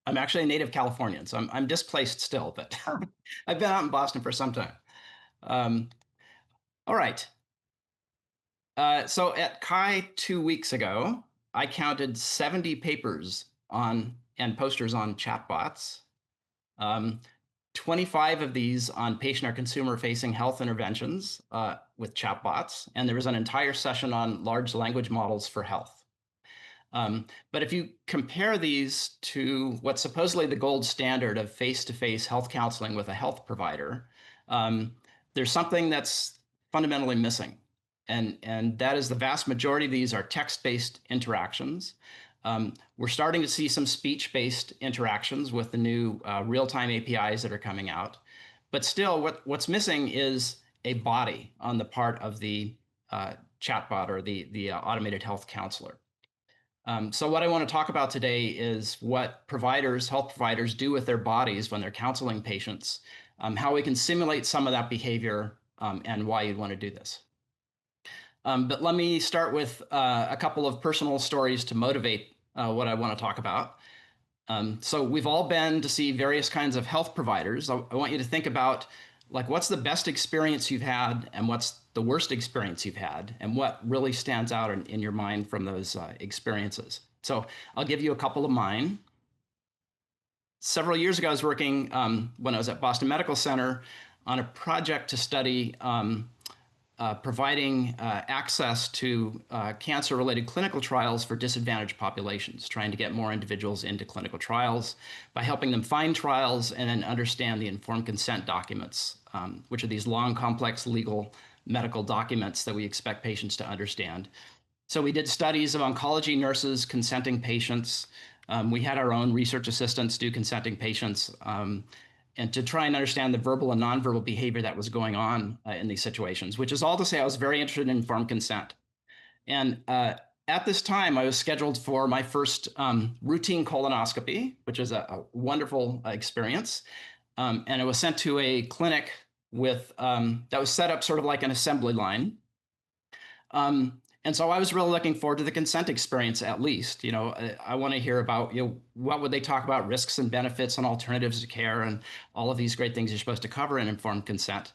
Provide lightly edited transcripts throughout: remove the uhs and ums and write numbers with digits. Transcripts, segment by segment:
I'm actually a native Californian, so I'm displaced still, but I've been out in Boston for some time. Um, all right. So at Chi 2 weeks ago, I counted 70 papers on and posters on chatbots. Um, 25 of these on patient or consumer facing health interventions with chatbots, and there was an entire session on large language models for health. But if you compare these to what's supposedly the gold standard of face-to-face health counseling with a health provider, um, there's something that's fundamentally missing. And that is the vast majority of these are text-based interactions. We're starting to see some speech-based interactions with the new real-time APIs that are coming out. But still, what's missing is a body on the part of the chatbot or the automated health counselor. So what I want to talk about today is what health providers do with their bodies when they're counseling patients, how we can simulate some of that behavior, and why you'd want to do this. But let me start with a couple of personal stories to motivate what I want to talk about. So we've all been to see various kinds of health providers. I want you to think about like what's the best experience you've had and what's the worst experience you've had and what really stands out in your mind from those experiences. So I'll give you a couple of mine. Several years ago, I was working when I was at Boston Medical Center on a project to study providing access to cancer-related clinical trials for disadvantaged populations, trying to get more individuals into clinical trials by helping them find trials and then understand the informed consent documents, which are these long, complex legal medical documents that we expect patients to understand. So we did studies of oncology nurses consenting patients. We had our own research assistants do consenting patients. And to try and understand the verbal and nonverbal behavior that was going on in these situations, which is all to say I was very interested in informed consent. And at this time, I was scheduled for my first routine colonoscopy, which is a wonderful experience. And I was sent to a clinic with that was set up sort of like an assembly line. And so I was really looking forward to the consent experience, at least. I want to hear about, what would they talk about, risks and benefits and alternatives to care and all of these great things you're supposed to cover in informed consent.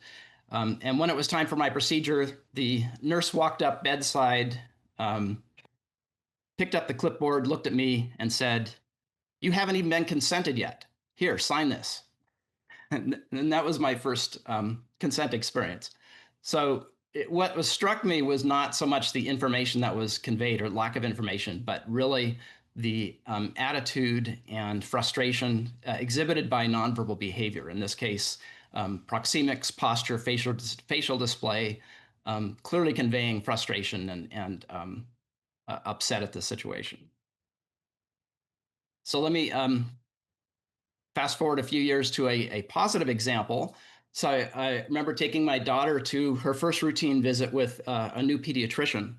And when it was time for my procedure, the nurse walked up bedside, picked up the clipboard, looked at me and said, "You haven't even been consented yet. Here, sign this." And that was my first consent experience. So what was struck me was not so much the information that was conveyed or lack of information, but really the attitude and frustration exhibited by nonverbal behavior. In this case, proxemics, posture, facial display, clearly conveying frustration and upset at the situation. So let me fast forward a few years to a positive example. So I remember taking my daughter to her first routine visit with a new pediatrician,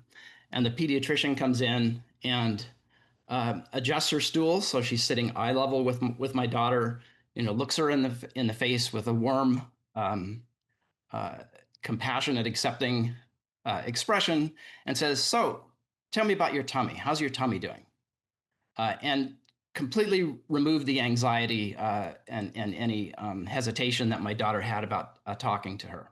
and the pediatrician comes in and adjusts her stool so she's sitting eye level with my daughter. Looks her in the face with a warm, uh, compassionate, accepting expression, and says, "So, tell me about your tummy. How's your tummy doing?" And completely removed the anxiety and any hesitation that my daughter had about talking to her.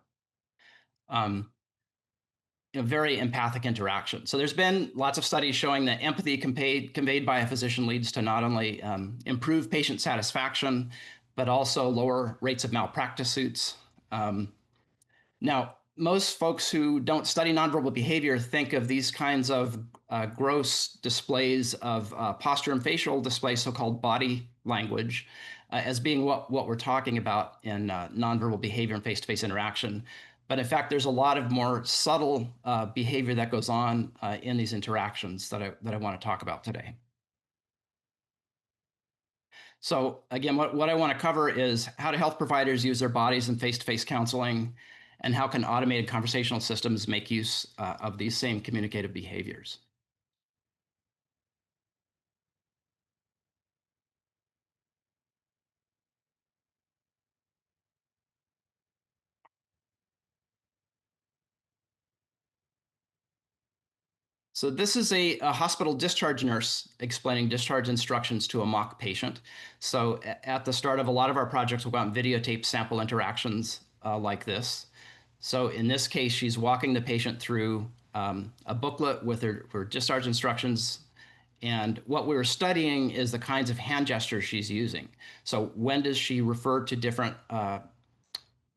Very empathic interaction. So there's been lots of studies showing that empathy conveyed by a physician leads to not only improved patient satisfaction, but also lower rates of malpractice suits. Now, most folks who don't study nonverbal behavior think of these kinds of gross displays of posture and facial displays, so-called body language, as being what we're talking about in nonverbal behavior and face-to-face interaction. But in fact, there's a lot of more subtle behavior that goes on in these interactions that I want to talk about today. So again, what I want to cover is how do health providers use their bodies in face-to-face counseling, and how can automated conversational systems make use of these same communicative behaviors? So this is a hospital discharge nurse explaining discharge instructions to a mock patient. So at the start of a lot of our projects, we'll go out and videotape sample interactions like this. So in this case, she's walking the patient through a booklet with her discharge instructions. And what we were studying is the kinds of hand gestures she's using. So when does she refer to different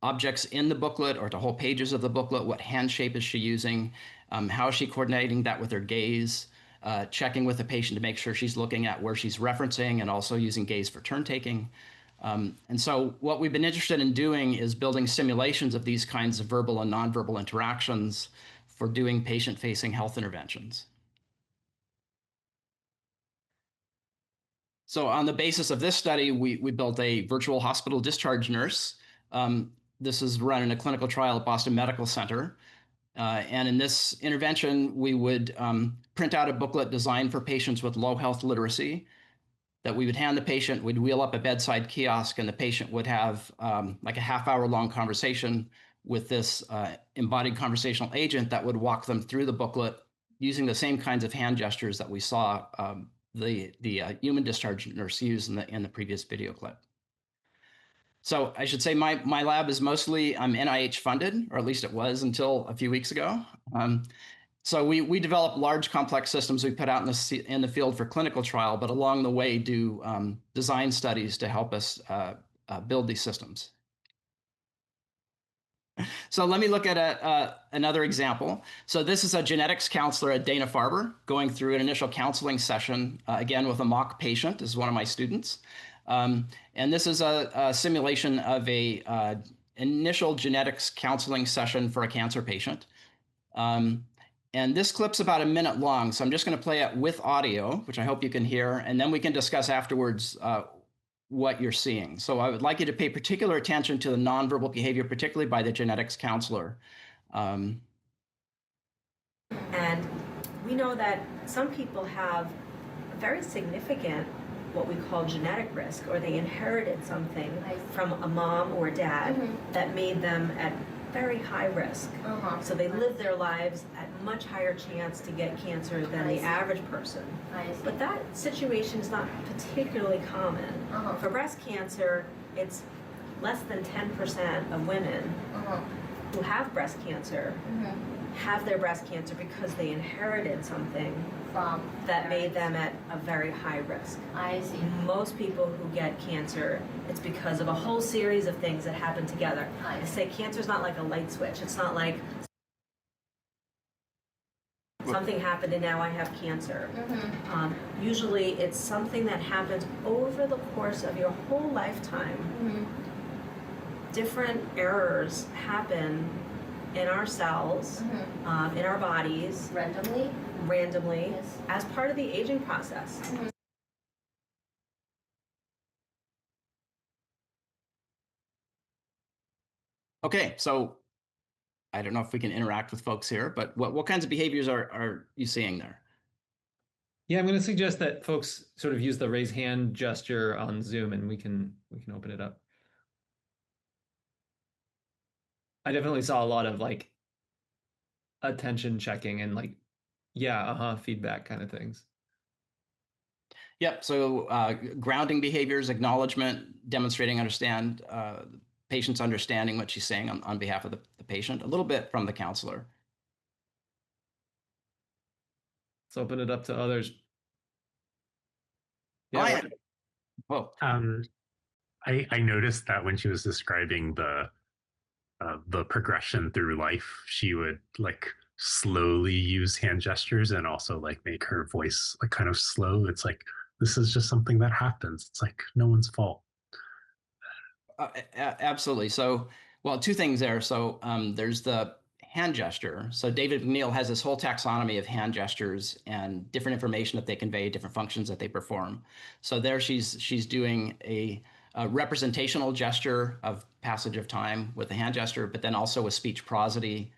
objects in the booklet or to whole pages of the booklet? What hand shape is she using? How is she coordinating that with her gaze? Checking with the patient to make sure she's looking at where she's referencing and also using gaze for turn taking. And so what we've been interested in doing is building simulations of these kinds of verbal and nonverbal interactions for doing patient-facing health interventions. So on the basis of this study, we built a virtual hospital discharge nurse. This is run in a clinical trial at Boston Medical Center. And in this intervention, we would print out a booklet designed for patients with low health literacy that we would hand the patient. We'd wheel up a bedside kiosk, and the patient would have like a half-hour long conversation with this embodied conversational agent that would walk them through the booklet using the same kinds of hand gestures that we saw the human discharge nurse use in the previous video clip. So I should say my lab is mostly NIH funded, or at least it was until a few weeks ago. So we develop large complex systems we put out in the field for clinical trial, but along the way do design studies to help us build these systems. So let me look at another example. So this is a genetics counselor at Dana-Farber going through an initial counseling session, again with a mock patient. This is one of my students. And this is a simulation of a initial genetics counseling session for a cancer patient. And this clip's about a minute long, so I'm just going to play it with audio, which I hope you can hear, and then we can discuss afterwards what you're seeing. So I would like you to pay particular attention to the nonverbal behavior, particularly by the genetics counselor. And we know that some people have very significant what we call genetic risk, or they inherited something from a mom or dad that made them at very high risk. So they live their lives at much higher chance to get cancer than the average person. But that situation is not particularly common. For breast cancer, it's less than 10% of women who have breast cancer have their breast cancer because they inherited something from that made them at a very high risk. I see. Most people who get cancer, it's because of a whole series of things that happen together. I say cancer is not like a light switch. It's not like something happened and now I have cancer. Usually it's something that happens over the course of your whole lifetime. Different errors happen in our cells, in our bodies, randomly, Yes. as part of the aging process. Okay, so I don't know if we can interact with folks here, but what kinds of behaviors are you seeing there? Yeah, I'm going to suggest that folks sort of use the raise hand gesture on Zoom, and we can open it up. I definitely saw a lot of like attention checking and like, yeah, feedback kind of things. Yep, so grounding behaviors, acknowledgement, demonstrating patient's understanding what she's saying on behalf of the patient, a little bit from the counselor. Let's open it up to others. Yeah. Whoa. I noticed that when she was describing the progression through life, she would like slowly use hand gestures and also like make her voice like kind of slow. It's like, this is just something that happens. It's like no one's fault. Absolutely. So, well, two things there. So there's the hand gesture. So David McNeil has this whole taxonomy of hand gestures and different information that they convey, different functions that they perform. So there she's doing a representational gesture of passage of time with the hand gesture, but then also with speech prosody,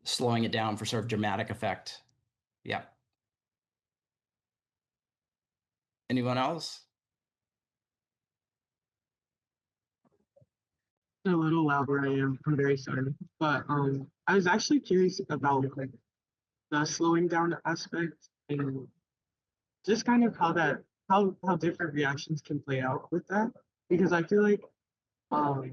slowing it down for sort of dramatic effect. Yeah. Anyone else? A little louder I am. I'm very sorry. But I was actually curious about the slowing down aspect and just kind of how different reactions can play out with that. Because I feel like um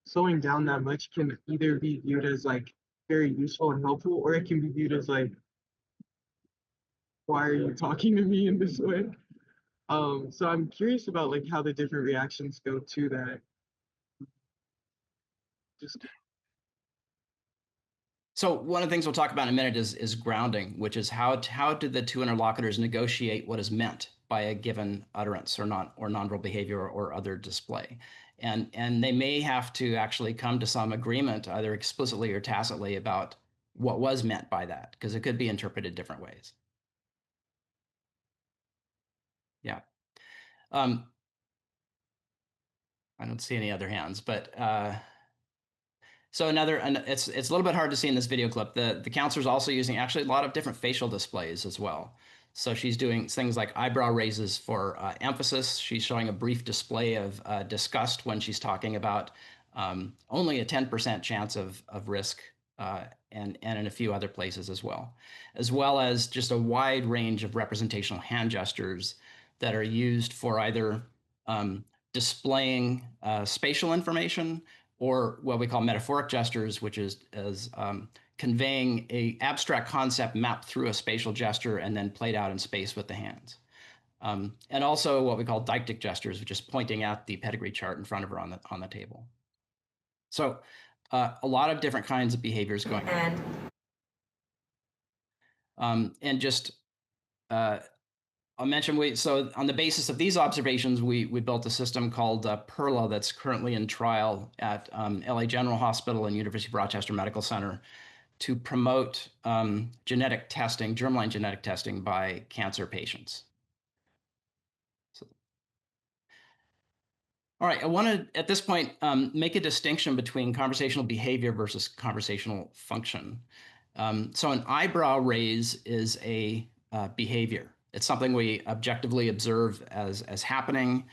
slowing down that much can either be viewed as like very useful and helpful, or it can be viewed as like, why are you talking to me in this way? So I'm curious about like how the different reactions go to that. Just So one of the things we'll talk about in a minute is grounding, which is how do the two interlocutors negotiate what is meant by a given utterance or nonverbal behavior or other display, and they may have to actually come to some agreement, either explicitly or tacitly, about what was meant by that, because it could be interpreted different ways. Yeah. I don't see any other hands, but so it's a little bit hard to see in this video clip. The counselor's also using actually a lot of different facial displays as well. So she's doing things like eyebrow raises for emphasis. She's showing a brief display of disgust when she's talking about only a 10% chance of risk, and in a few other places as well as just a wide range of representational hand gestures that are used for either displaying spatial information, or what we call metaphoric gestures, which is conveying a abstract concept mapped through a spatial gesture and then played out in space with the hands. And also what we call deictic gestures, which is pointing at the pedigree chart in front of her on the table. So a lot of different kinds of behaviors going on. And just I'll mention, so on the basis of these observations, we built a system called PERLA that's currently in trial at LA General Hospital and University of Rochester Medical Center to promote genetic testing, germline genetic testing by cancer patients. So, all right, I want to, at this point, make a distinction between conversational behavior versus conversational function. So an eyebrow raise is a behavior. It's something we objectively observe as happening.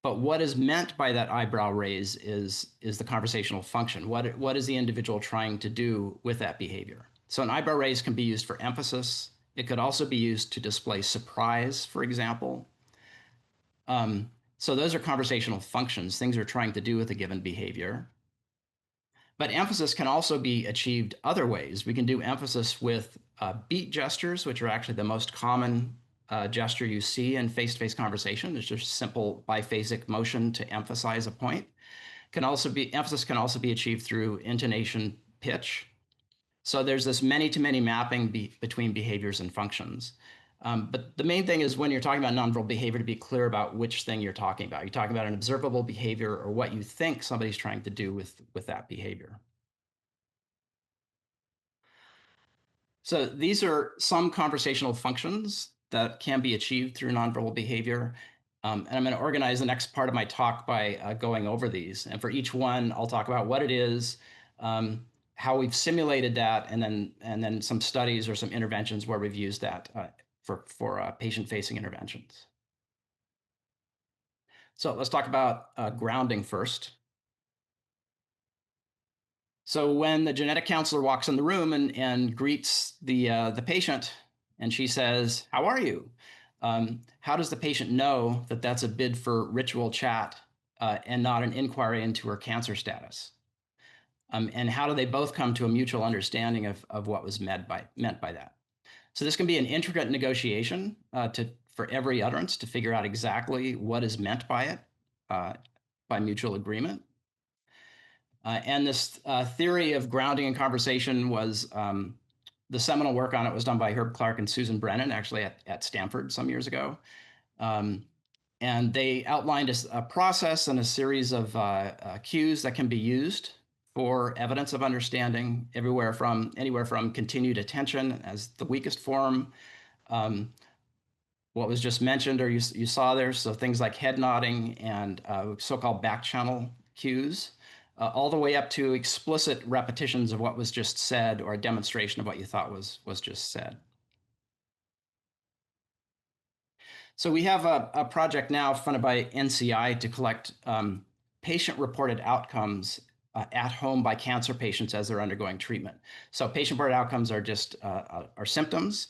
But what is meant by that eyebrow raise is the conversational function. What is the individual trying to do with that behavior? So an eyebrow raise can be used for emphasis. It could also be used to display surprise, for example. So those are conversational functions, things we're trying to do with a given behavior. But emphasis can also be achieved other ways. We can do emphasis with beat gestures, which are actually the most common gesture you see in face-to-face conversation. It's just simple biphasic motion to emphasize a point. Emphasis can also be achieved through intonation, pitch. So there's this many-to-many mapping between behaviors and functions. But the main thing is, when you're talking about nonverbal behavior, to be clear about which thing you're talking about. You're talking about an observable behavior or what you think somebody's trying to do with that behavior. So these are some conversational functions that can be achieved through nonverbal behavior. And I'm going to organize the next part of my talk by going over these. And for each one, I'll talk about what it is, how we've simulated that, and then some studies or some interventions where we've used that for patient-facing interventions. So let's talk about grounding first. So when the genetic counselor walks in the room and greets the patient, and she says, "How are you?" How does the patient know that that's a bid for ritual chat and not an inquiry into her cancer status? And how do they both come to a mutual understanding of what was meant by that? So this can be an intricate negotiation for every utterance to figure out exactly what is meant by it by mutual agreement. And this theory of grounding in conversation was, the seminal work on it was done by Herb Clark and Susan Brennan, actually at Stanford some years ago. And they outlined a process and a series of cues that can be used for evidence of understanding, anywhere from continued attention as the weakest form, what was just mentioned or you saw there, so things like head nodding and so-called back channel cues, all the way up to explicit repetitions of what was just said or a demonstration of what you thought was just said. So we have a project now funded by NCI to collect patient-reported outcomes at home by cancer patients as they're undergoing treatment. So patient-reported outcomes are just are symptoms.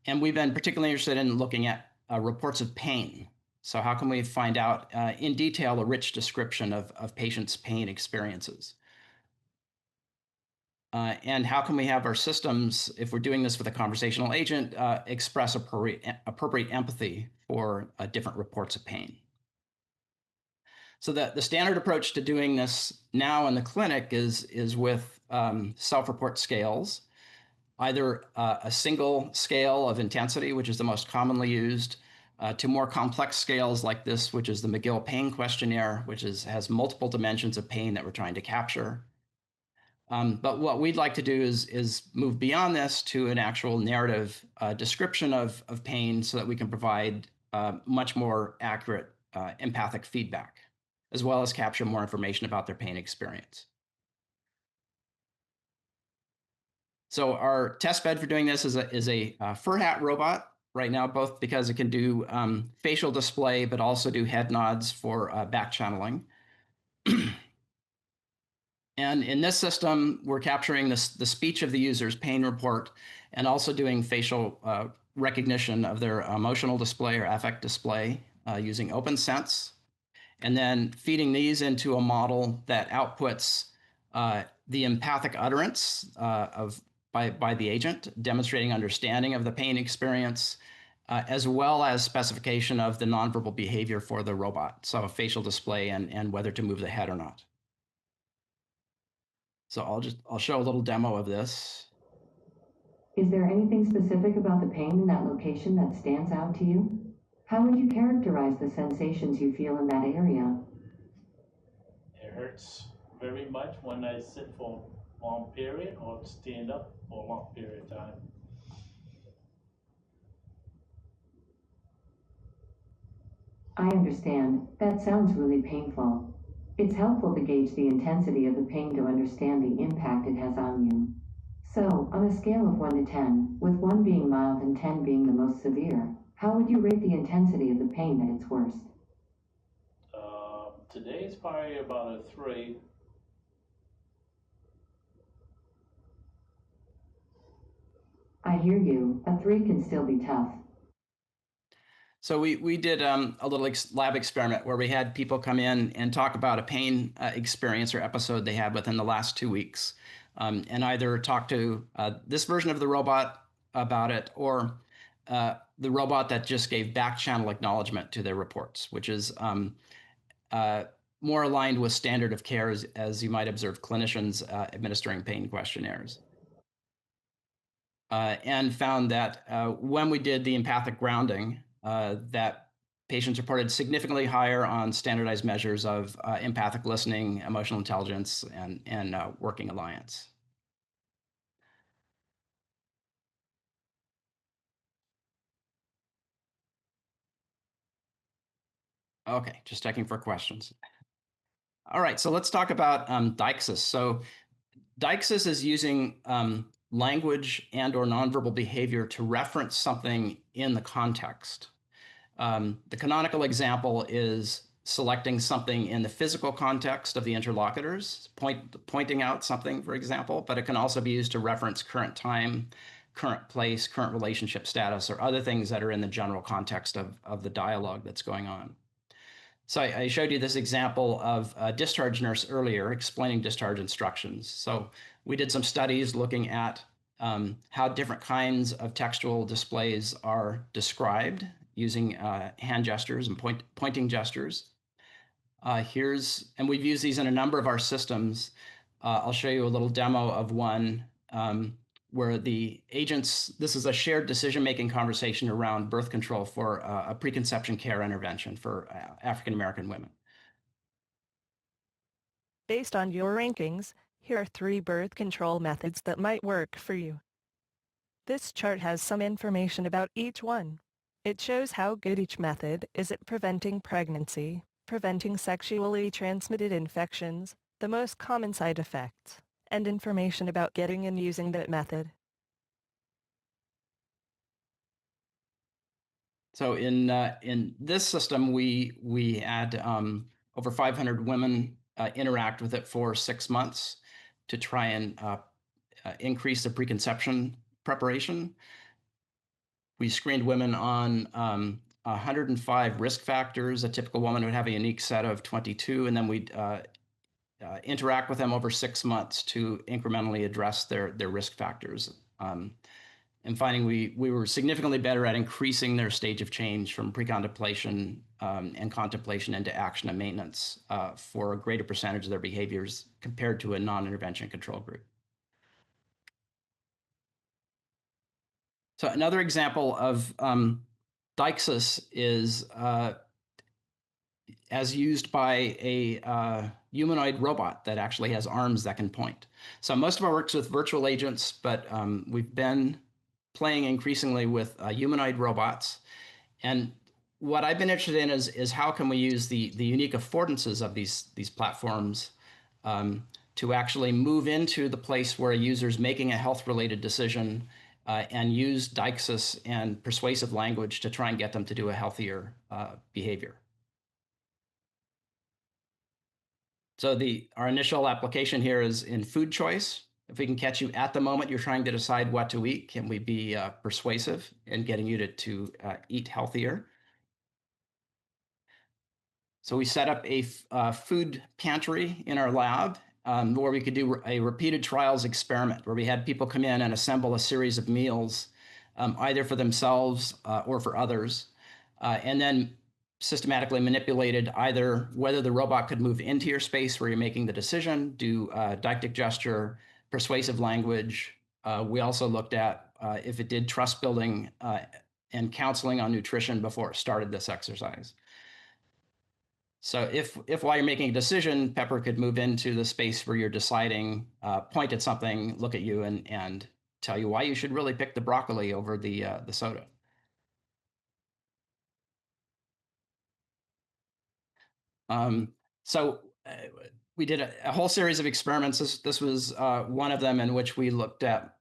And we've been particularly interested in looking at reports of pain. So how can we find out in detail a rich description of patients' pain experiences? And how can we have our systems, if we're doing this with a conversational agent, express appropriate empathy for different reports of pain? So the standard approach to doing this now in the clinic is with self-report scales, either a single scale of intensity, which is the most commonly used, to more complex scales like this, which is the McGill Pain Questionnaire, which has multiple dimensions of pain that we're trying to capture. But what we'd like to do is move beyond this to an actual narrative description of pain so that we can provide much more accurate empathic feedback, as well as capture more information about their pain experience. So our test bed for doing this is a fur hat robot right now, both because it can do facial display, but also do head nods for back channeling. And in this system, we're capturing the speech of the user's pain report and also doing facial recognition of their emotional display or affect display using OpenSense, and then feeding these into a model that outputs the empathic utterance by the agent, demonstrating understanding of the pain experience, as well as specification of the nonverbal behavior for the robot, so facial display and whether to move the head or not. So I'll show a little demo of this. Is there anything specific about the pain in that location that stands out to you? How would you characterize the sensations you feel in that area? It hurts very much when I sit for a long period or stand up for a long period of time. I understand. That sounds really painful. It's helpful to gauge the intensity of the pain to understand the impact it has on you. So, on a scale of 1 to 10, with 1 being mild and 10 being the most severe, how would you rate the intensity of the pain at its worst? Today is probably about a 3. I hear you. A 3 can still be tough. So we did a little lab experiment where we had people come in and talk about a pain experience or episode they had within the last 2 weeks, and either talk to this version of the robot about it or the robot that just gave back channel acknowledgement to their reports, which is more aligned with standard of care as you might observe clinicians administering pain questionnaires. And found that when we did the empathic grounding, that patients reported significantly higher on standardized measures of empathic listening, emotional intelligence, and working alliance. Okay, just checking for questions. All right, so let's talk about Deixis. So Deixis is using language and or nonverbal behavior to reference something in the context. The canonical example is selecting something in the physical context of the interlocutors, pointing out something, for example, but it can also be used to reference current time, current place, current relationship status, or other things that are in the general context of the dialogue that's going on. So I showed you this example of a discharge nurse earlier explaining discharge instructions. So we did some studies looking at how different kinds of textual displays are described using hand gestures and pointing gestures. And we've used these in a number of our systems. I'll show you a little demo of one where the agents, this is a shared decision-making conversation around birth control for a preconception care intervention for African-American women. Based on your rankings, here are 3 birth control methods that might work for you. This chart has some information about each one. It shows how good each method is at preventing pregnancy, preventing sexually transmitted infections, the most common side effects, and information about getting and using that method. So in this system, we had over 500 women interact with it for 6 months to try and increase the preconception preparation. We screened women on 105 risk factors. A typical woman would have a unique set of 22, and then we'd interact with them over 6 months to incrementally address their risk factors. And finding we were significantly better at increasing their stage of change from pre-contemplation and contemplation into action and maintenance for a greater percentage of their behaviors compared to a non-intervention control group. So another example of Deixis is as used by a humanoid robot that actually has arms that can point. So most of our work's with virtual agents, but we've been playing increasingly with humanoid robots. And what I've been interested in is how can we use the unique affordances of these platforms to actually move into the place where a user's making a health-related decision and use Deixis and persuasive language to try and get them to do a healthier behavior. So our initial application here is in food choice. If we can catch you at the moment you're trying to decide what to eat, can we be persuasive in getting you to eat healthier? So we set up a food pantry in our lab where we could do a repeated trials experiment, where we had people come in and assemble a series of meals, either for themselves or for others, and then systematically manipulated either whether the robot could move into your space where you're making the decision, do deictic gesture, persuasive language. We also looked at if it did trust building and counseling on nutrition before it started this exercise. So if while you're making a decision, Pepper could move into the space where you're deciding, point at something, look at you, and tell you why you should really pick the broccoli over the soda. So we did a whole series of experiments. This was one of them in which we looked at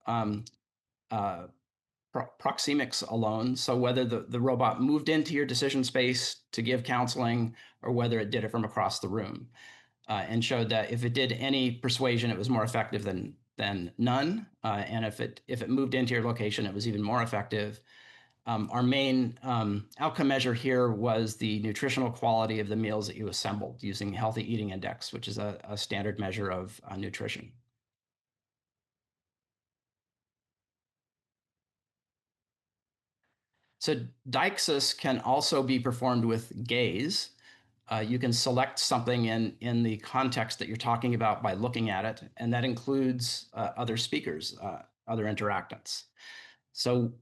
proxemics alone. So whether the robot moved into your decision space to give counseling or whether it did it from across the room, and showed that if it did any persuasion, it was more effective than none. And if it moved into your location, it was even more effective. Our main outcome measure here was the nutritional quality of the meals that you assembled using Healthy Eating Index, which is a standard measure of nutrition. So Deixis can also be performed with gaze. You can select something in the context that you're talking about by looking at it, and that includes other speakers, other interactants. So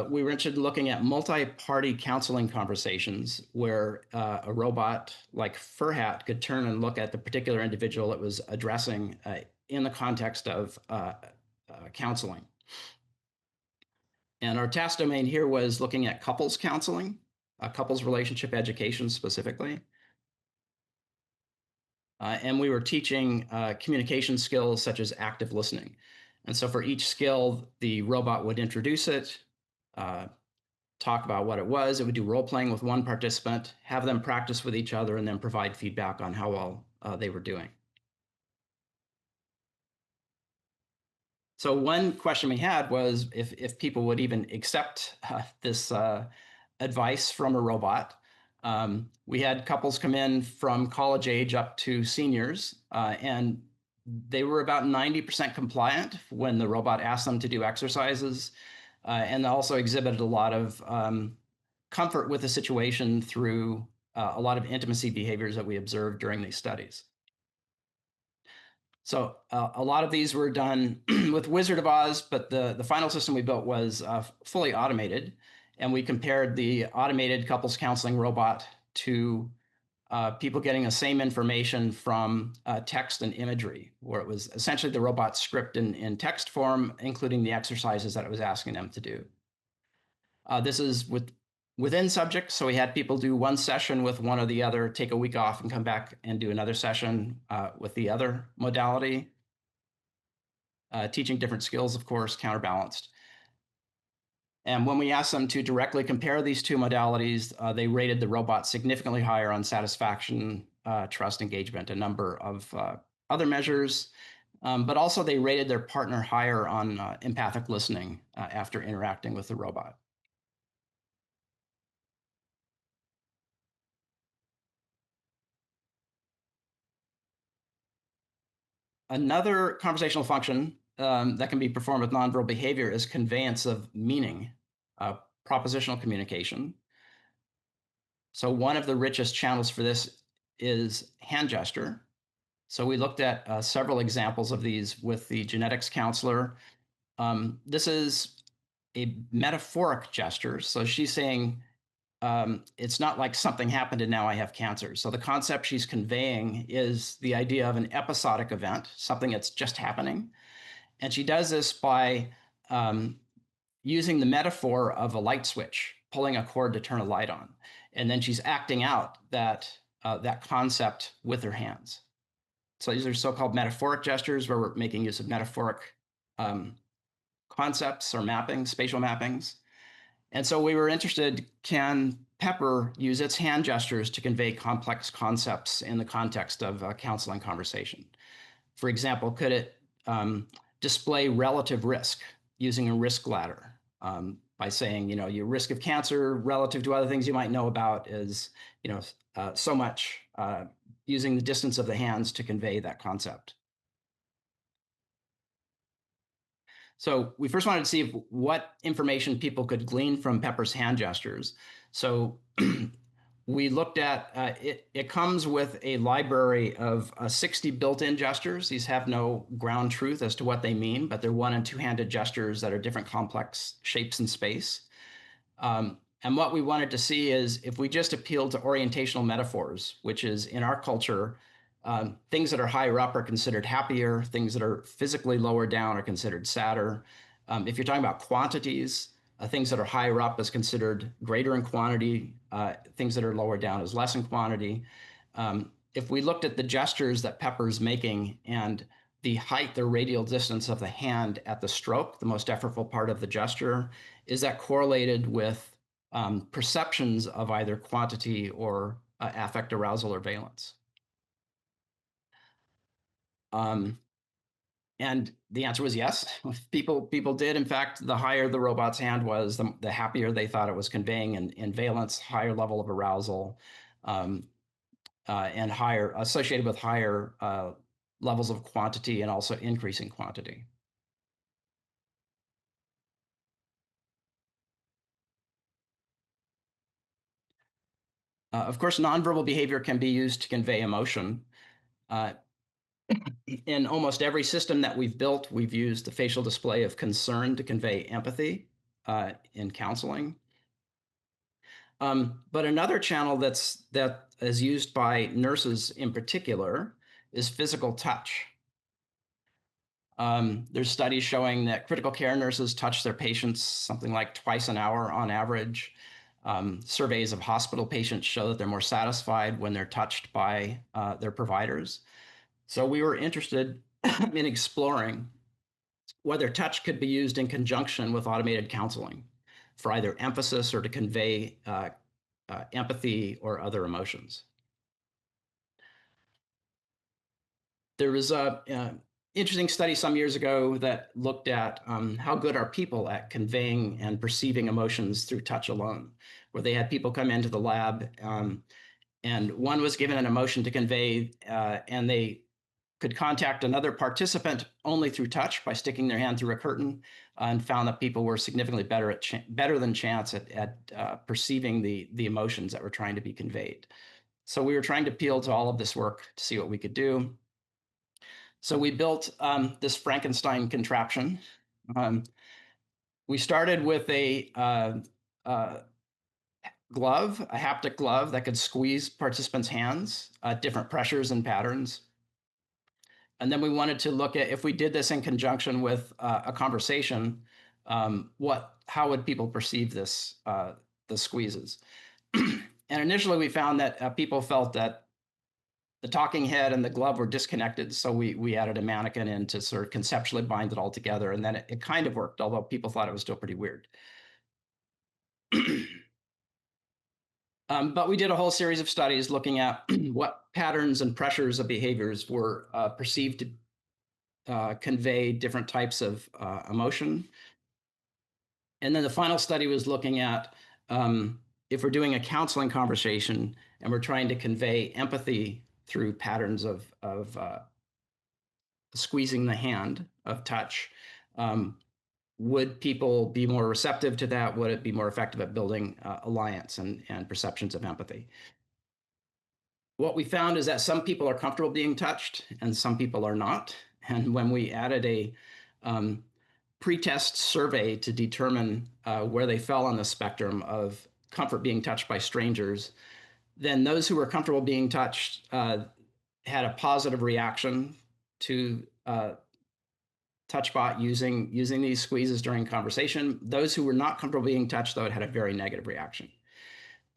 we were interested in looking at multi-party counseling conversations where a robot like Furhat could turn and look at the particular individual it was addressing in the context of counseling. And our task domain here was looking at couples counseling, couples relationship education specifically. And we were teaching communication skills such as active listening. And so for each skill, the robot would introduce it, talk about what it was. It would do role playing with one participant, have them practice with each other, and then provide feedback on how well they were doing. So one question we had was if people would even accept this advice from a robot. We had couples come in from college age up to seniors, and they were about 90% compliant when the robot asked them to do exercises, and also exhibited a lot of comfort with the situation through a lot of intimacy behaviors that we observed during these studies. So a lot of these were done with Wizard of Oz, but the final system we built was fully automated. And we compared the automated couples counseling robot to people getting the same information from text and imagery, where it was essentially the robot script in text form, including the exercises that it was asking them to do. This is within subjects, so we had people do one session with one or the other, take a week off and come back and do another session with the other modality. Teaching different skills, of course, counterbalanced. And when we asked them to directly compare these two modalities, they rated the robot significantly higher on satisfaction trust, engagement, a number of other measures, but also they rated their partner higher on empathic listening after interacting with the robot. Another conversational function that can be performed with nonverbal behavior is conveyance of meaning, propositional communication. So one of the richest channels for this is hand gesture. So we looked at several examples of these with the genetics counselor. This is a metaphoric gesture. So she's saying, it's not like something happened and now I have cancer. So the concept she's conveying is the idea of an episodic event, something that's just happening. And she does this by using the metaphor of a light switch, pulling a cord to turn a light on. And then she's acting out that concept with her hands. So these are so-called metaphoric gestures where we're making use of metaphoric concepts or mappings, spatial mappings. And so we were interested, can Pepper use its hand gestures to convey complex concepts in the context of a counseling conversation? For example, could it display relative risk using a risk ladder by saying, your risk of cancer relative to other things you might know about is, so much, using the distance of the hands to convey that concept. So we first wanted to see what information people could glean from Pepper's hand gestures. So we looked at, it comes with a library of 60 built-in gestures. These have no ground truth as to what they mean, but they're one- and two-handed gestures that are different complex shapes in space. And what we wanted to see is if we just appeal to orientational metaphors, which is in our culture, things that are higher up are considered happier. Things that are physically lower down are considered sadder. If you're talking about quantities, things that are higher up is considered greater in quantity. Things that are lower down is less in quantity. If we looked at the gestures that Pepper's making and the height, the radial distance of the hand at the stroke, the most effortful part of the gesture, is that correlated with perceptions of either quantity or affect arousal or valence? And the answer was yes. People did. In fact, the higher the robot's hand was, the happier they thought it was conveying in valence, higher level of arousal, and higher associated with higher levels of quantity and also increasing quantity. Of course, nonverbal behavior can be used to convey emotion. In almost every system that we've built, we've used the facial display of concern to convey empathy in counseling. But another channel that is used by nurses in particular is physical touch. There's studies showing that critical care nurses touch their patients something like twice an hour on average. Surveys of hospital patients show that they're more satisfied when they're touched by their providers. So we were interested in exploring whether touch could be used in conjunction with automated counseling for either emphasis or to convey empathy or other emotions. There was a interesting study some years ago that looked at how good are people at conveying and perceiving emotions through touch alone, where they had people come into the lab and one was given an emotion to convey and they could contact another participant only through touch by sticking their hand through a curtain, and found that people were significantly better than chance at perceiving the emotions that were trying to be conveyed. So we were trying to appeal to all of this work to see what we could do. So we built this Frankenstein contraption. We started with a glove, a haptic glove that could squeeze participants' hands at different pressures and patterns. And then we wanted to look at, if we did this in conjunction with a conversation, how would people perceive this, the squeezes? And initially we found that people felt that the talking head and the glove were disconnected. So we added a mannequin in to sort of conceptually bind it all together. And then it kind of worked, although people thought it was still pretty weird. But we did a whole series of studies looking at what patterns and pressures of behaviors were perceived to convey different types of emotion. And then the final study was looking at if we're doing a counseling conversation and we're trying to convey empathy through patterns of squeezing the hand, of touch, would people be more receptive to that? Would it be more effective at building alliance and perceptions of empathy? What we found is that some people are comfortable being touched and some people are not. And when we added a pretest survey to determine where they fell on the spectrum of comfort being touched by strangers, then those who were comfortable being touched had a positive reaction to TouchBot using these squeezes during conversation. Those who were not comfortable being touched, though, had a very negative reaction.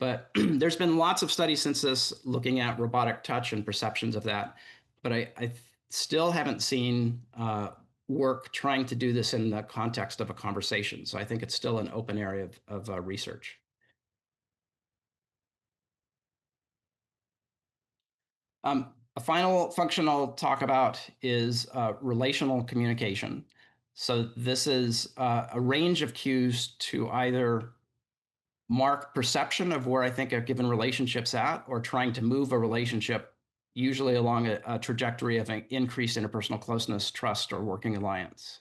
But there's been lots of studies since this looking at robotic touch and perceptions of that. But I still haven't seen work trying to do this in the context of a conversation. So I think it's still an open area of research. A final function I'll talk about is relational communication. So this is a range of cues to either mark perception of where I think a given relationship's at, or trying to move a relationship, usually along a trajectory of an increased interpersonal closeness, trust, or working alliance.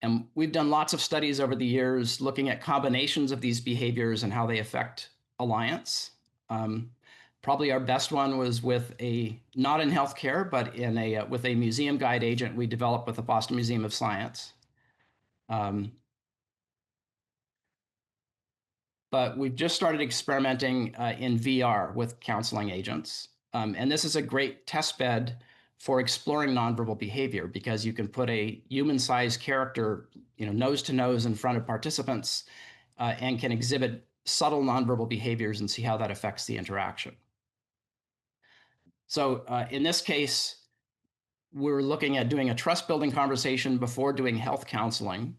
And we've done lots of studies over the years looking at combinations of these behaviors and how they affect alliance. Probably our best one was with not in healthcare, but with a museum guide agent we developed with the Boston Museum of Science. But we've just started experimenting in VR with counseling agents. And this is a great test bed for exploring nonverbal behavior, because you can put a human-sized character, nose to nose in front of participants and can exhibit subtle nonverbal behaviors and see how that affects the interaction. So in this case, we're looking at doing a trust-building conversation before doing health counseling.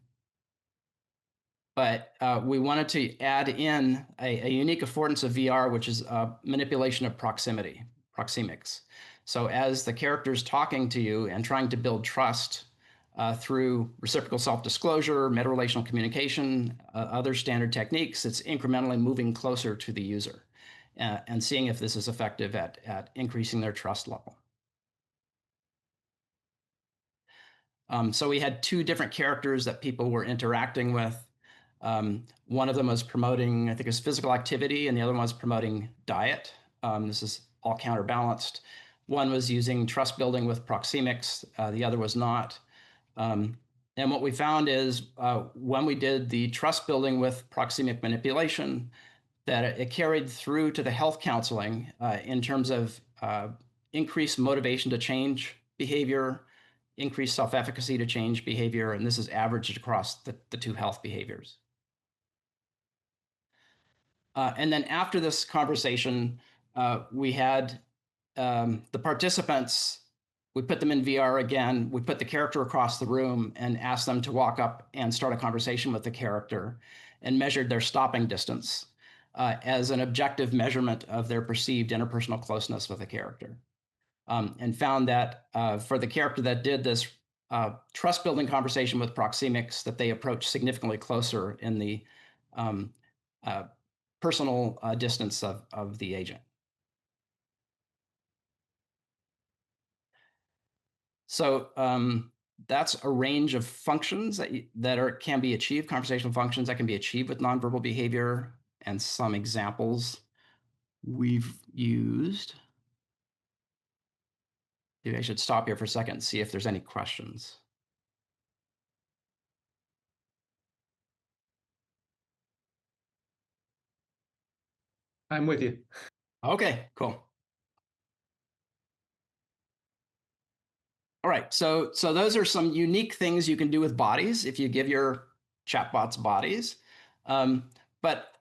But we wanted to add in a unique affordance of VR, which is manipulation of proxemics. So as the character's talking to you and trying to build trust through reciprocal self-disclosure, meta-relational communication, other standard techniques, it's incrementally moving closer to the user and seeing if this is effective at increasing their trust level. So we had two different characters that people were interacting with. One of them was promoting, I think it was physical activity, and the other one was promoting diet. This is all counterbalanced. One was using trust building with proxemics, the other was not. And what we found is when we did the trust building with proxemic manipulation, that it carried through to the health counseling in terms of increased motivation to change behavior, increased self-efficacy to change behavior, and this is averaged across the two health behaviors. And then after this conversation, we had the participants, we put them in VR again, we put the character across the room and asked them to walk up and start a conversation with the character, and measured their stopping distance as an objective measurement of their perceived interpersonal closeness with the character. And found that for the character that did this trust-building conversation with proxemics, that they approached significantly closer in the personal distance of the agent. So that's a range of functions that can be achieved, conversational functions that can be achieved with nonverbal behavior, and some examples we've used. Maybe I should stop here for a second and see if there's any questions. I'm with you. Okay, cool. All right, so those are some unique things you can do with bodies if you give your chatbots bodies. But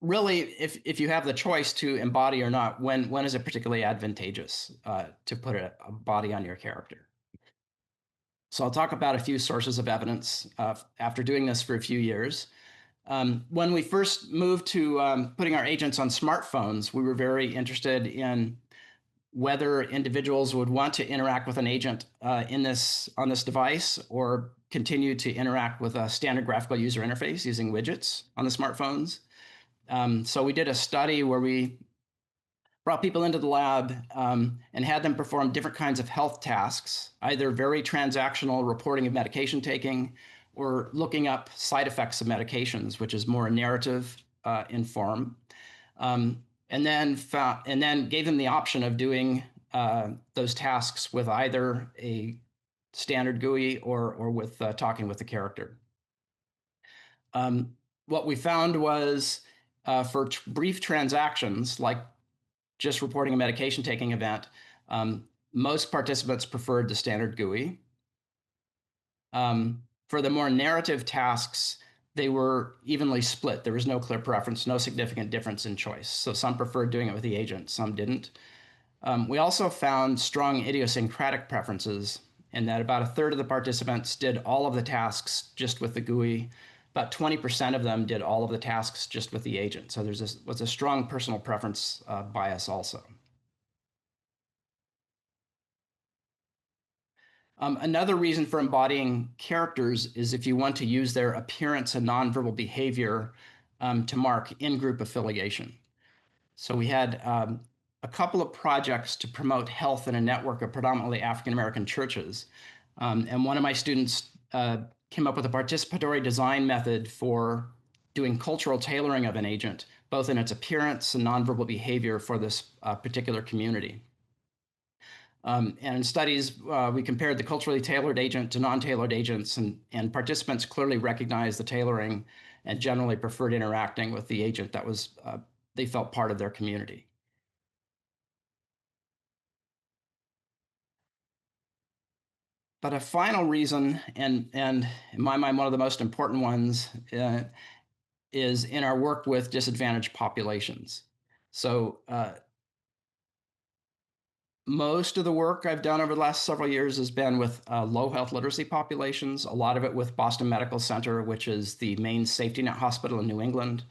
really, if you have the choice to embody or not, when is it particularly advantageous to put a body on your character? So I'll talk about a few sources of evidence after doing this for a few years. When we first moved to putting our agents on smartphones, we were very interested in whether individuals would want to interact with an agent on this device or continue to interact with a standard graphical user interface using widgets on the smartphones. So we did a study where we brought people into the lab and had them perform different kinds of health tasks, either very transactional reporting of medication taking or looking up side effects of medications, which is more narrative in form. And then gave them the option of doing those tasks with either a standard GUI or with talking with the character. What we found was for brief transactions, like just reporting a medication taking event, most participants preferred the standard GUI. For the more narrative tasks, they were evenly split. There was no clear preference, no significant difference in choice. So some preferred doing it with the agent, some didn't. We also found strong idiosyncratic preferences in that about a third of the participants did all of the tasks just with the GUI. About 20% of them did all of the tasks just with the agent. So there was a strong personal preference bias also. Another reason for embodying characters is if you want to use their appearance and nonverbal behavior to mark in-group affiliation. So we had a couple of projects to promote health in a network of predominantly African-American churches. And one of my students came up with a participatory design method for doing cultural tailoring of an agent, both in its appearance and nonverbal behavior for this particular community. And in studies, we compared the culturally tailored agent to non-tailored agents, and participants clearly recognized the tailoring and generally preferred interacting with the agent that was, they felt part of their community. But a final reason, and in my mind, one of the most important ones, is in our work with disadvantaged populations. So most of the work I've done over the last several years has been with low health literacy populations, a lot of it with Boston Medical Center, which is the main safety net hospital in New England.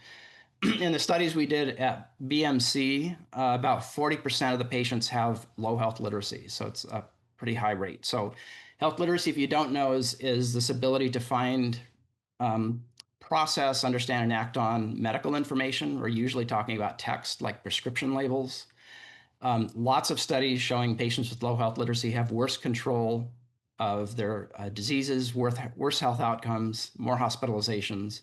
In the studies we did at BMC, about 40% of the patients have low health literacy, so it's a pretty high rate. So health literacy, if you don't know, is this ability to find, process, understand, and act on medical information. We're usually talking about text like prescription labels. Lots of studies showing patients with low health literacy have worse control of their diseases, worse health outcomes, more hospitalizations.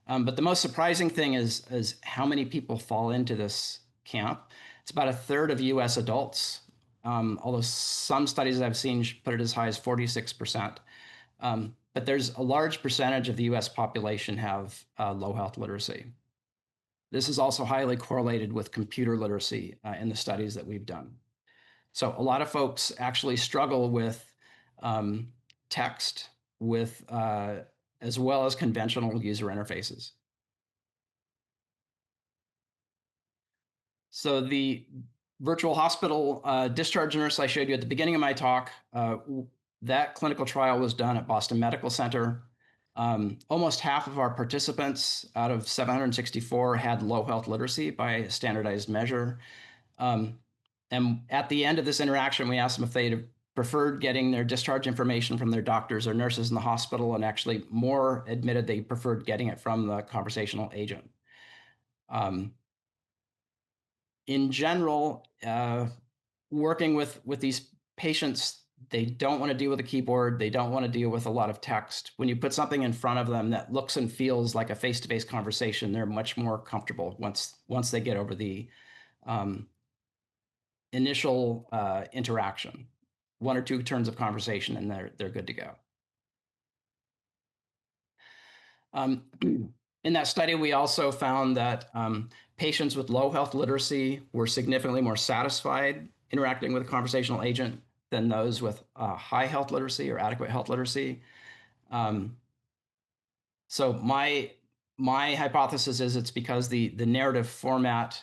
But the most surprising thing is how many people fall into this camp. It's about a third of US adults, although some studies I've seen put it as high as 46%. But there's a large percentage of the US population have low health literacy. This is also highly correlated with computer literacy in the studies that we've done. So a lot of folks actually struggle with text, with as well as conventional user interfaces. So the virtual hospital discharge nurse I showed you at the beginning of my talk, that clinical trial was done at Boston Medical Center. Almost half of our participants out of 764 had low health literacy by a standardized measure. And at the end of this interaction, we asked them if they'd preferred getting their discharge information from their doctors or nurses in the hospital, and actually more admitted they preferred getting it from the conversational agent. In general, working with these patients, they don't want to deal with a keyboard. They don't want to deal with a lot of text. When you put something in front of them that looks and feels like a face-to-face conversation, they're much more comfortable once they get over the initial interaction. One or two turns of conversation, and they're good to go. In that study, we also found that patients with low health literacy were significantly more satisfied interacting with a conversational agent than those with high health literacy or adequate health literacy. So my hypothesis is it's because the narrative format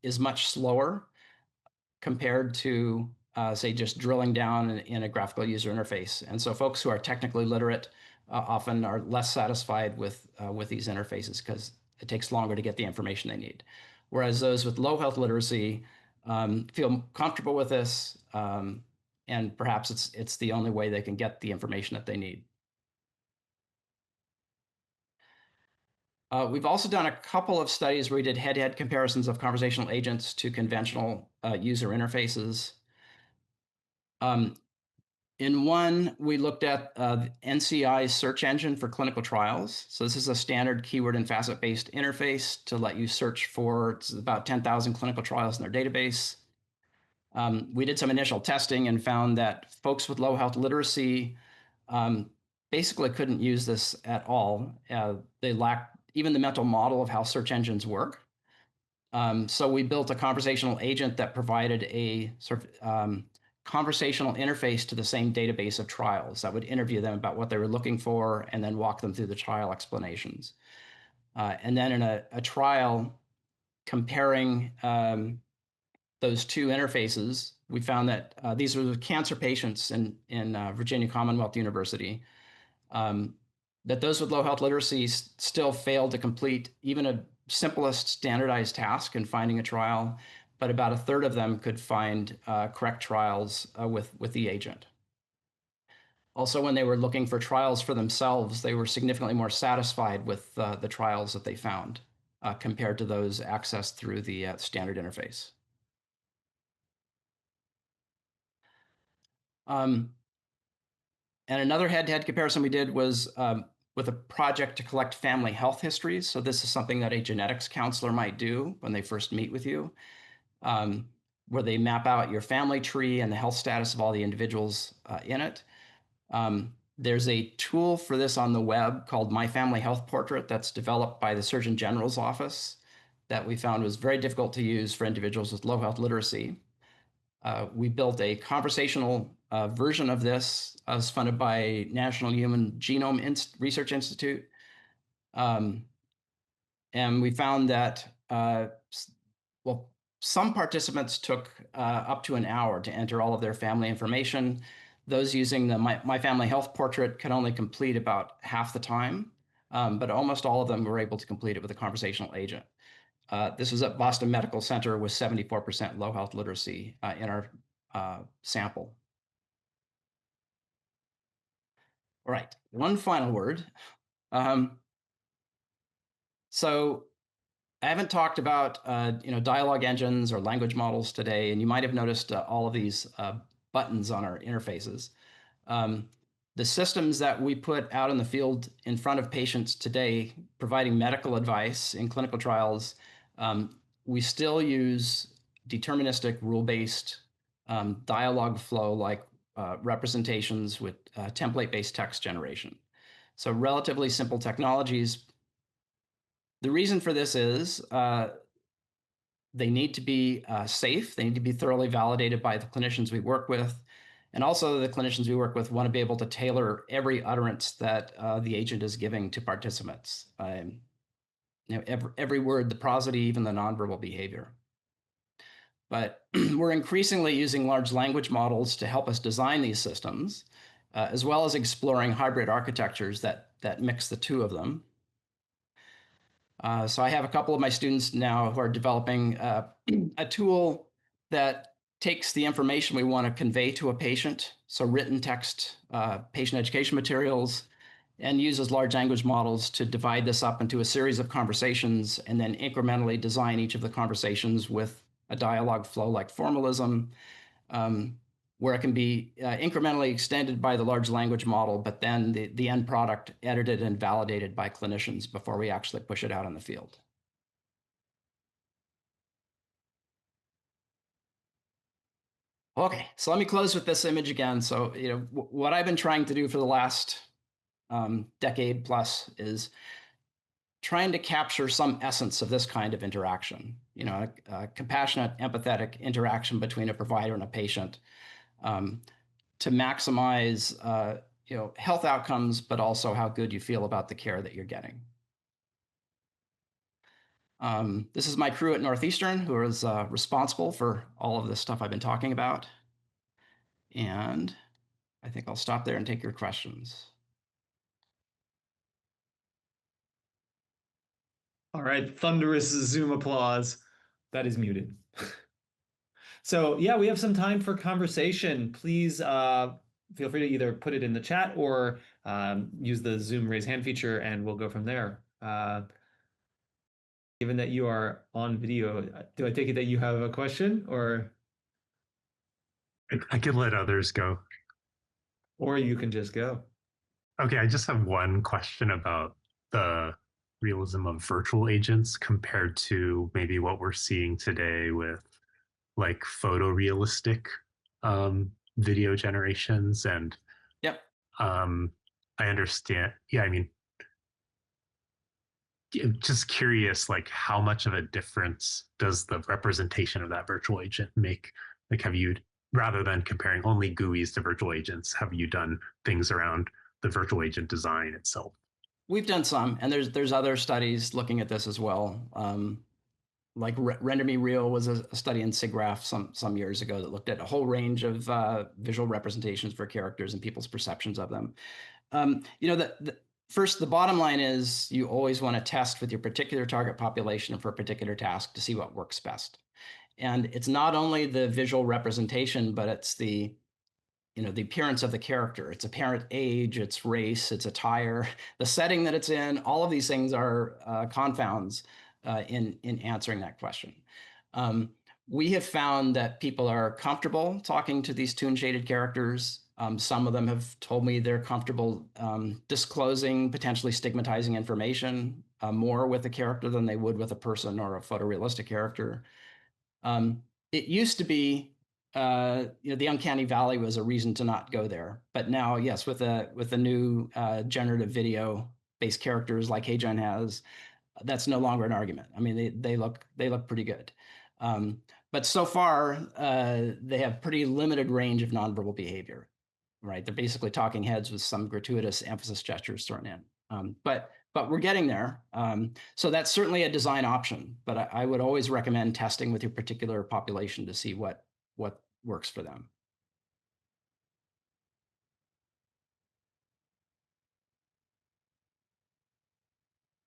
is much slower compared to, say, just drilling down in a graphical user interface. And so folks who are technically literate often are less satisfied with these interfaces because it takes longer to get the information they need. Whereas those with low health literacy feel comfortable with this, and perhaps it's the only way they can get the information that they need. We've also done a couple of studies where we did head-to-head comparisons of conversational agents to conventional user interfaces. In one, we looked at NCI's search engine for clinical trials. So this is a standard keyword and facet-based interface to let you search for about 10,000 clinical trials in their database. We did some initial testing and found that folks with low health literacy basically couldn't use this at all. They lacked even the mental model of how search engines work. So we built a conversational agent that provided a sort of conversational interface to the same database of trials that would interview them about what they were looking for and then walk them through the trial explanations. And then in a trial comparing those two interfaces, we found that these were the cancer patients in Virginia Commonwealth University, that those with low health literacy still failed to complete even a simplest standardized task in finding a trial, but about a third of them could find correct trials with the agent. Also, when they were looking for trials for themselves, they were significantly more satisfied with the trials that they found compared to those accessed through the standard interface. And another head-to-head comparison we did was with a project to collect family health histories. So this is something that a genetics counselor might do when they first meet with you, where they map out your family tree and the health status of all the individuals in it. There's a tool for this on the web called My Family Health Portrait that's developed by the Surgeon General's office that we found was very difficult to use for individuals with low health literacy. We built a conversational version of this. Was funded by National Human Genome Research Institute. And we found that, well, some participants took up to an hour to enter all of their family information. Those using the My Family Health Portrait could only complete about half the time, but almost all of them were able to complete it with a conversational agent. This was at Boston Medical Center with 74% low health literacy in our sample. All right, one final word. So I haven't talked about dialogue engines or language models today, and you might have noticed all of these buttons on our interfaces. The systems that we put out in the field in front of patients today, providing medical advice in clinical trials, we still use deterministic, rule-based dialogue flow like representations with template-based text generation. So relatively simple technologies. The reason for this is they need to be safe. They need to be thoroughly validated by the clinicians we work with. And also the clinicians we work with want to be able to tailor every utterance that the agent is giving to participants. Every word, the prosody, even the nonverbal behavior. But we're increasingly using large language models to help us design these systems, as well as exploring hybrid architectures that mix the two of them. So I have a couple of my students now who are developing a tool that takes the information we want to convey to a patient, so written text, patient education materials, and uses large language models to divide this up into a series of conversations and then incrementally design each of the conversations with a dialogue flow like formalism, where it can be incrementally extended by the large language model, but then the end product edited and validated by clinicians before we actually push it out in the field. Okay, so let me close with this image again. So, what I've been trying to do for the last decade plus is trying to capture some essence of this kind of interaction, a compassionate, empathetic interaction between a provider and a patient, to maximize health outcomes, but also how good you feel about the care that you're getting. This is my crew at Northeastern, who is responsible for all of this stuff I've been talking about. And I think I'll stop there and take your questions. All right, thunderous Zoom applause. That is muted. So yeah, we have some time for conversation. Please feel free to either put it in the chat or use the Zoom raise hand feature, and we'll go from there. Given that you are on video, do I take it that you have a question, or I could let others go. Or you can just go. Okay, I just have one question about the realism of virtual agents compared to maybe what we're seeing today with like photorealistic video generations. And Yep. I understand. Yeah, I mean, just curious, like how much of a difference does the representation of that virtual agent make? Like, have you, rather than comparing only GUIs to virtual agents, have you done things around the virtual agent design itself? We've done some, and there's other studies looking at this as well. Like Render Me Real was a study in SIGGRAPH some years ago that looked at a whole range of visual representations for characters and people's perceptions of them. First, the bottom line is you always want to test with your particular target population for a particular task to see what works best. And it's not only the visual representation, but it's the appearance of the character, its apparent age, its race, its attire, the setting that it's in. All of these things are confounds in answering that question. We have found that people are comfortable talking to these toon-shaded characters. Some of them have told me they're comfortable disclosing potentially stigmatizing information more with a character than they would with a person or a photorealistic character. It used to be, the uncanny valley was a reason to not go there. But now, yes, with the new generative video-based characters like HeyGen has, that's no longer an argument. I mean, they look pretty good. But so far, they have pretty limited range of nonverbal behavior, right? They're basically talking heads with some gratuitous emphasis gestures thrown in. But we're getting there. So that's certainly a design option, but I would always recommend testing with your particular population to see what works for them.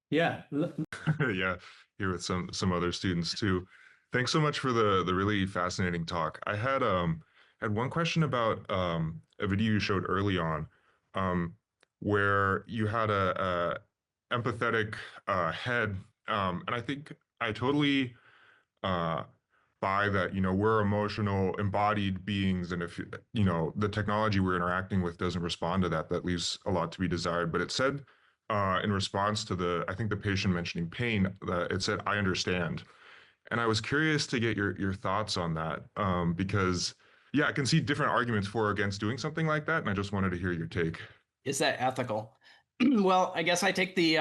Yeah. Yeah, here with some other students too. Thanks so much for the really fascinating talk. I had one question about a video you showed early on, where you had a empathetic head, and I think I totally buy that. We're emotional embodied beings, and if the technology we're interacting with doesn't respond to that, that leaves a lot to be desired. But it said in response to I think the patient mentioning pain, it said, "I understand." And I was curious to get your thoughts on that, because yeah, I can see different arguments for or against doing something like that, and I just wanted to hear your take. Is that ethical? Well, I guess I take the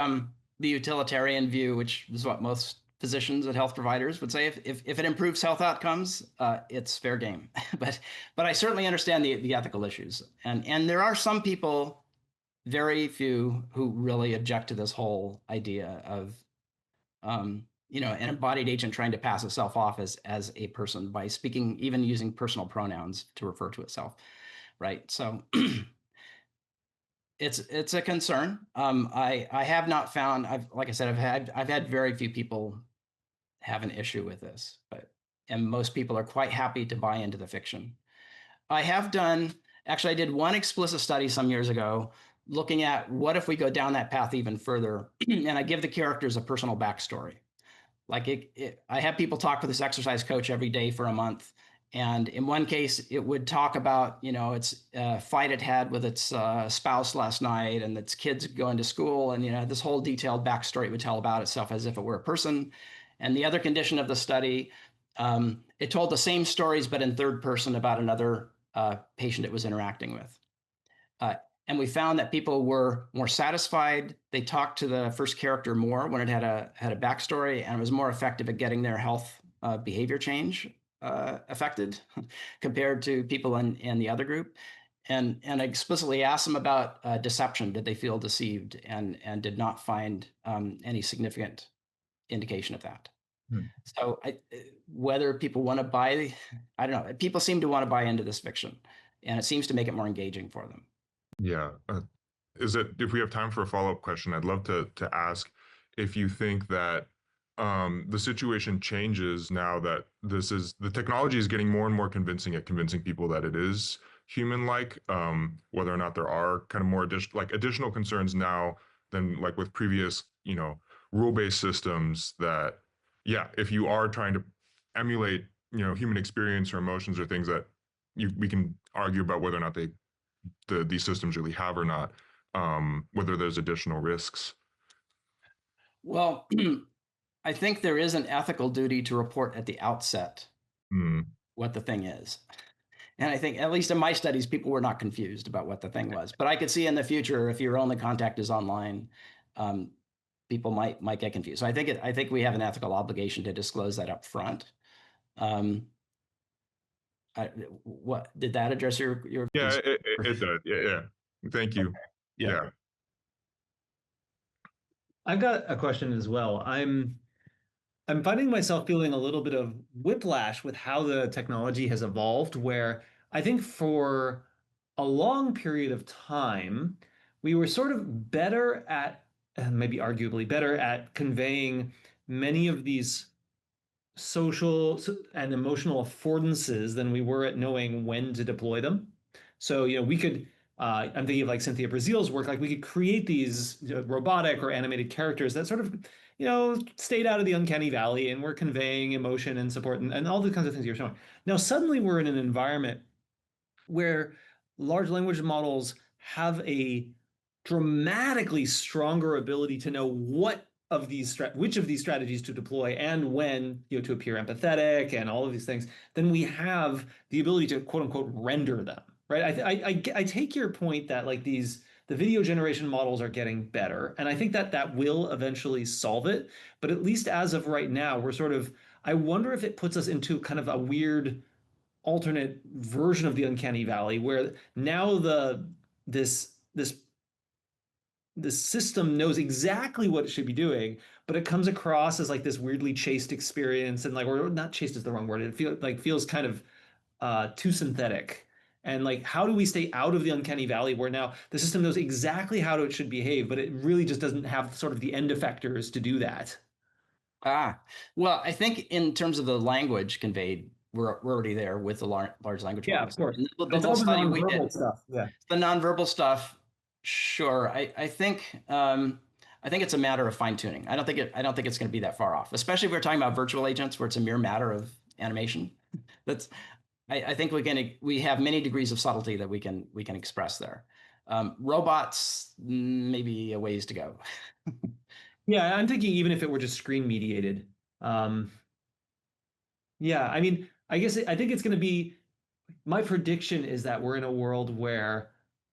utilitarian view, which is what most physicians and health providers would say. If it improves health outcomes, it's fair game. but I certainly understand the ethical issues, and there are some people, very few, who really object to this whole idea of an embodied agent trying to pass itself off as a person by speaking, even using personal pronouns to refer to itself, right? So it's a concern. I have not found, like I said, I've had very few people have an issue with this, and most people are quite happy to buy into the fiction. I did one explicit study some years ago looking at what if we go down that path even further, and I give the characters a personal backstory. Like I have people talk with this exercise coach every day for a month. And in one case, it would talk about, its fight it had with its spouse last night and its kids going to school. And, this whole detailed backstory it would tell about itself as if it were a person. And the other condition of the study, it told the same stories, but in third person about another patient it was interacting with. And we found that people were more satisfied. They talked to the first character more when it had a backstory, and it was more effective at getting their health behavior change affected compared to people in the other group. And I explicitly asked them about deception. Did they feel deceived? And did not find any significant indication of that. So whether people want to buy, I don't know, people seem to want to buy into this fiction, and it seems to make it more engaging for them. Yeah. If we have time for a follow-up question, I'd love to ask if you think that the situation changes now that the technology is getting more and more convincing at convincing people that it is human-like, whether or not there are kind of more additional concerns now than like with previous, rule-based systems that, yeah, if you are trying to emulate, human experience or emotions or things that we can argue about whether or not these systems really have or not, whether there's additional risks. Well, I think there is an ethical duty to report at the outset what the thing is. And I think, at least in my studies, people were not confused about what the thing was. But I could see in the future, if your only contact is online, people might get confused. So I think we have an ethical obligation to disclose that up front. What did that address your? Yeah, it does. Yeah. Thank you. Yeah. I've got a question as well. I'm finding myself feeling a little bit of whiplash with how the technology has evolved, where I think for a long period of time, we were sort of better at, maybe arguably better at conveying many of these social and emotional affordances than we were at knowing when to deploy them. So, we could, I'm thinking of like Cynthia Brazil's work, like we could create these robotic or animated characters that sort of, stayed out of the uncanny valley and were conveying emotion and support and all the kinds of things you're showing. Now, suddenly we're in an environment where large language models have a dramatically stronger ability to know which of these strategies to deploy and when to appear empathetic and all of these things, then we have the ability to quote unquote render them, right? I take your point that like the video generation models are getting better, and I think that will eventually solve it. But at least as of right now, we're sort of, I wonder if it puts us into kind of a weird alternate version of the uncanny valley where now this system knows exactly what it should be doing, but it comes across as like this weirdly chaste experience, and like, or not chaste is the wrong word. It feels kind of too synthetic. And like, how do we stay out of the uncanny valley where now the system knows exactly how it should behave, but it really just doesn't have sort of the end effectors to do that? Well, I think in terms of the language conveyed, we're already there with the large language models. Yeah, of course. The it's all the nonverbal stuff. Yeah. The nonverbal stuff, sure. I think it's a matter of fine tuning. I don't think it's going to be that far off, especially if we're talking about virtual agents where it's a mere matter of animation. I think we have many degrees of subtlety that we can express there. Robots, maybe a ways to go. Yeah, I'm thinking even if it were just screen mediated. Yeah, I mean, I think it's going to be, my prediction is that we're in a world where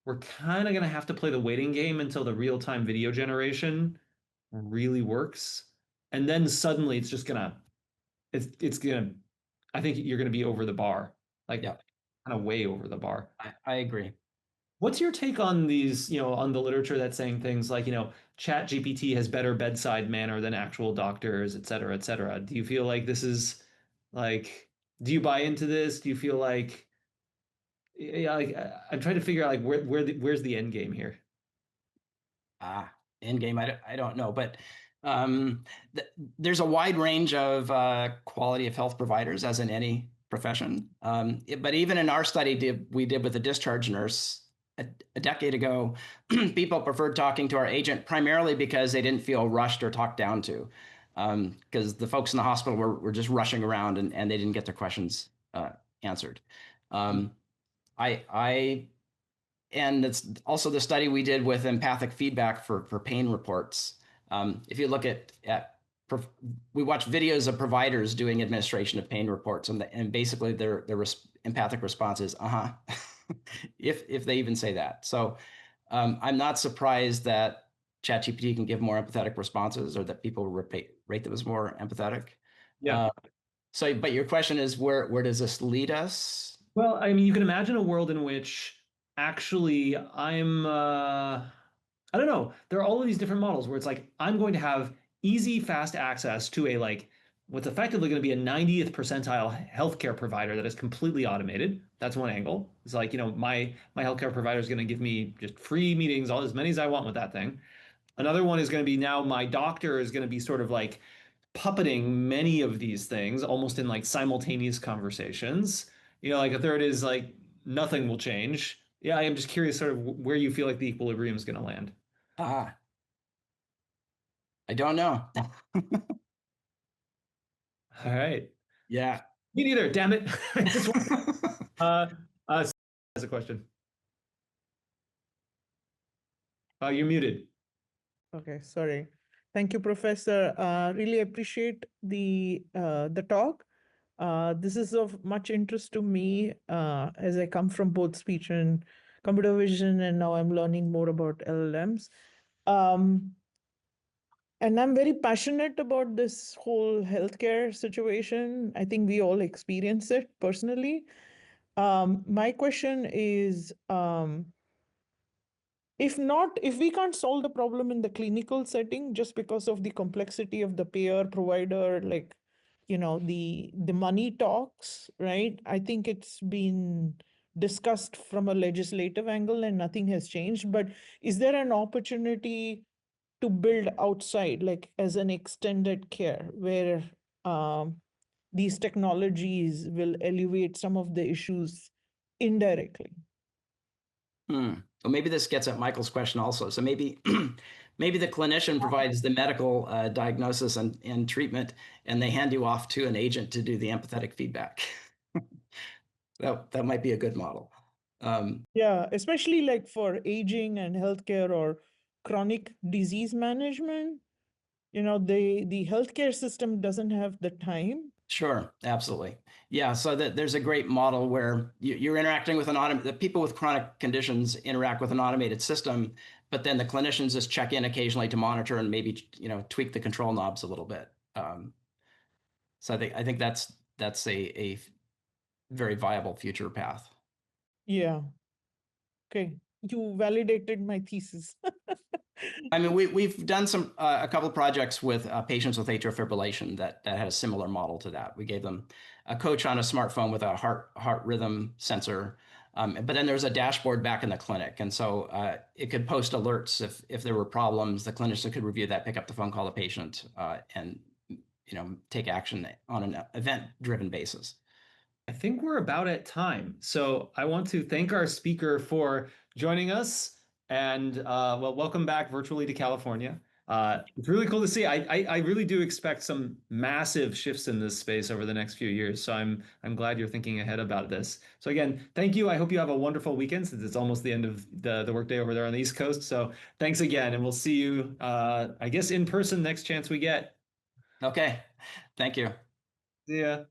we're kind of going to have to play the waiting game until the real-time video generation really works. And then suddenly it's just gonna, I think you're going to be over the bar, like kind of way over the bar. I agree. What's your take on these, on the literature that's saying things like, Chat GPT has better bedside manner than actual doctors, et cetera, et cetera? Do you feel like this is like, do you buy into this? Do you feel like, like I'm trying to figure out like where's the end game here? End game, I don't know, but there's a wide range of quality of health providers, as in any profession. But even in our study we did with a discharge nurse a decade ago, people preferred talking to our agent primarily because they didn't feel rushed or talked down to, because the folks in the hospital were just rushing around and they didn't get their questions answered. And it's also the study we did with empathic feedback for pain reports. If you look at we watch videos of providers doing administration of pain reports, and basically their empathic response is if they even say that. So I'm not surprised that ChatGPT can give more empathetic responses, or that people rate them as more empathetic. Yeah. But your question is, where does this lead us? Well, I mean, you can imagine a world in which actually I don't know, there are all of these different models where it's like, I'm going to have easy, fast access to what's effectively going to be a 90th percentile healthcare provider that is completely automated. That's one angle. It's like, my healthcare provider is going to give me just free meetings, as many as I want with that thing. Another one is going to be, now my doctor is going to be sort of like puppeting many of these things almost in like simultaneous conversations. Like a third is like nothing will change. Yeah, I am just curious sort of where you feel like the equilibrium is going to land. I don't know. All right. Yeah. Me neither, damn it. Just has a question. You're muted. Okay, sorry. Thank you, Professor. Really appreciate the talk. This is of much interest to me as I come from both speech and computer vision, and now I'm learning more about LLMs. And I'm very passionate about this whole healthcare situation. I think we all experience it personally. My question is, if we can't solve the problem in the clinical setting just because of the complexity of the payer provider, like, the money talks, right? I think it's been discussed from a legislative angle and nothing has changed. But is there an opportunity to build outside, like as an extended care, where these technologies will alleviate some of the issues indirectly? Well, maybe this gets at Michael's question also. So maybe maybe the clinician provides the medical diagnosis and treatment, and they hand you off to an agent to do the empathetic feedback. That might be a good model. Yeah, especially like for aging and healthcare or chronic disease management. The healthcare system doesn't have the time. Sure, absolutely. Yeah, so there's a great model where you're interacting with the people with chronic conditions interact with an automated system, but then the clinicians just check in occasionally to monitor and maybe tweak the control knobs a little bit. So I think that's a very viable future path. Yeah. Okay, you validated my thesis. I mean, we've done a couple of projects with patients with atrial fibrillation that had a similar model to that. We gave them a coach on a smartphone with a heart rhythm sensor, but then there was a dashboard back in the clinic, and so it could post alerts if there were problems. The clinician could review that, pick up the phone, call the patient, and take action on an event-driven basis. I think we're about at time. So I want to thank our speaker for joining us, and welcome back virtually to California. It's really cool to see. I really do expect some massive shifts in this space over the next few years. So I'm glad you're thinking ahead about this. So again, thank you. I hope you have a wonderful weekend since it's almost the end of the workday over there on the East Coast. So thanks again, and we'll see you, I guess, in person next chance we get. Okay, thank you. See ya.